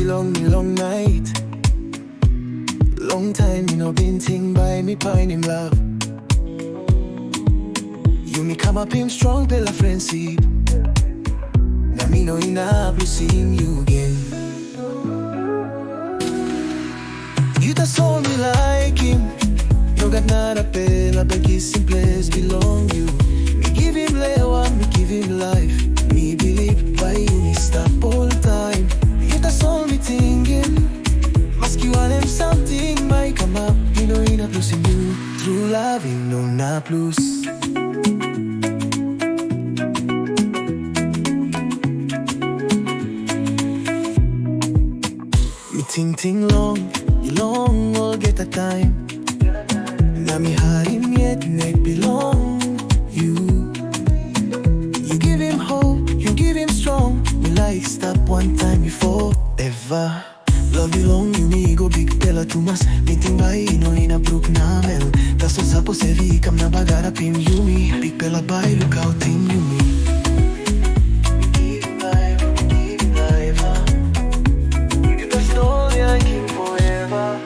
long, me long night. Long time me no been ting by me pine him love. You me come up him strong till a friend see. Now me no enough to see you again. You the soul me like him. No got nada pela, but kissing place belong you. Me give him lewa, me give him life. Me believe by you, me stop all time. You the soul me thinking. Mask you want him something might come up. You know in a plus in you. True love, you know na plus. Me ting long, you long all get a time. Now me heart him yet neck belong you. You give him hope, you give him strong. Me like stop one time before ever. Love you long, you me go big pela tumas. Meeting by no in a brook na mel. Tas sa po se vi kam na bagara pim you me. Big pela by look out in you me. You the story I keep forever.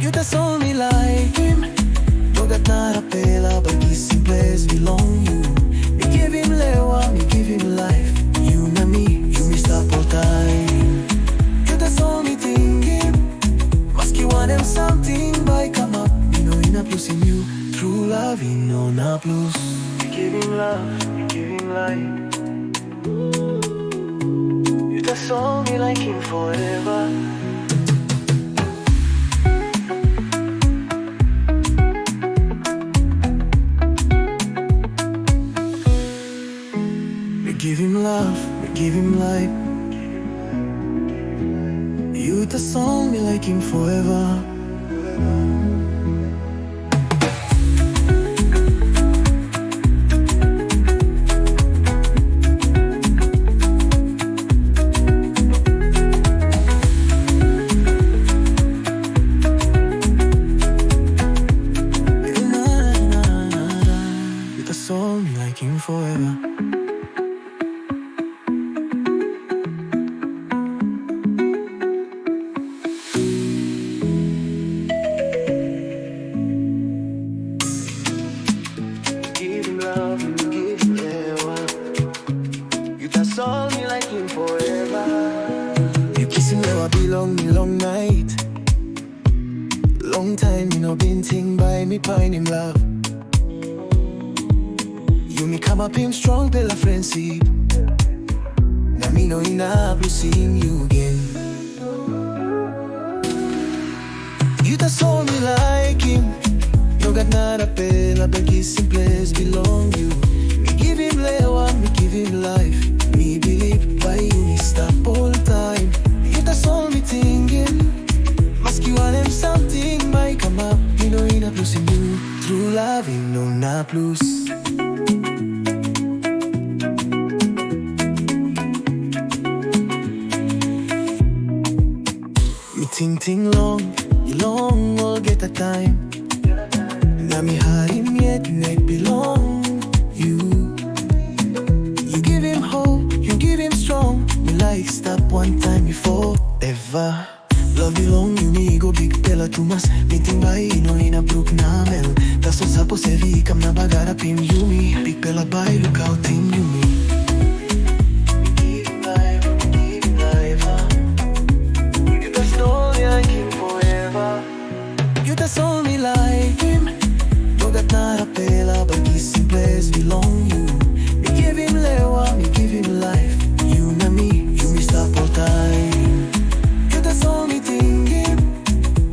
You the soul me like him. No got nada pela, but kissing place belong you. Me give him lewa, me give him life. You na me, you me stop all time. You the soul me thinking. Mask you want him something by come up. You know in a plus in you. True love, you know na plus. Me give him love, me give him life. You the soul me like him forever. Give him love, we give him life. You the song me like him forever. You the song me like him forever. Saw me like him forever. You kissing never belong me long night. Long time me no been ting by me pine him love. You me come up him strong till a friend see. Now me no enough to seeing you again. You the soul me like him. No got nada pela, but kissing place belong you. Me give him lewa, me give him life. Me believe by you, me stop all time. You the soul me thinking. Mask you want him something might come up. You know in a plus in you. True love, you know na plus. Me ting long, you long all get a time. Now me heart him yet neck belong you. You give him hope, you give him strong. Me like stop one time before ever. Love you long, you me go big pela tumas. Meeting by no in a brook na mel. Tas sa po se vi kam na bagara pim you me. Big pela by look out in you me. You the story I keep forever. You the soul me like him. No got nada pela, but kissing place belong you. Me give him lewa, me give him life. You na me, you me stop all time. You the soul me thinking.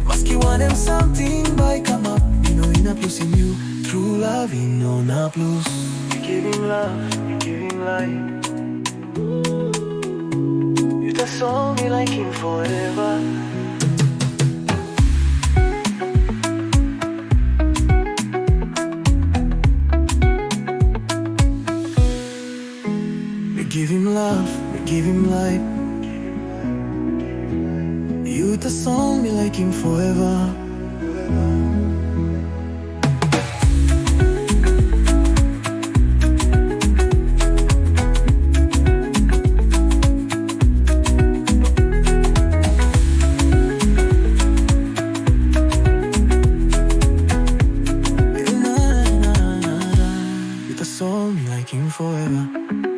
Mask you want him something by come up. You know in a plus in you. True love, you know na plus. Me give him love, me give him life. You the soul me like him forever. Give him love, we give him life. You the song me like him forever. him forever.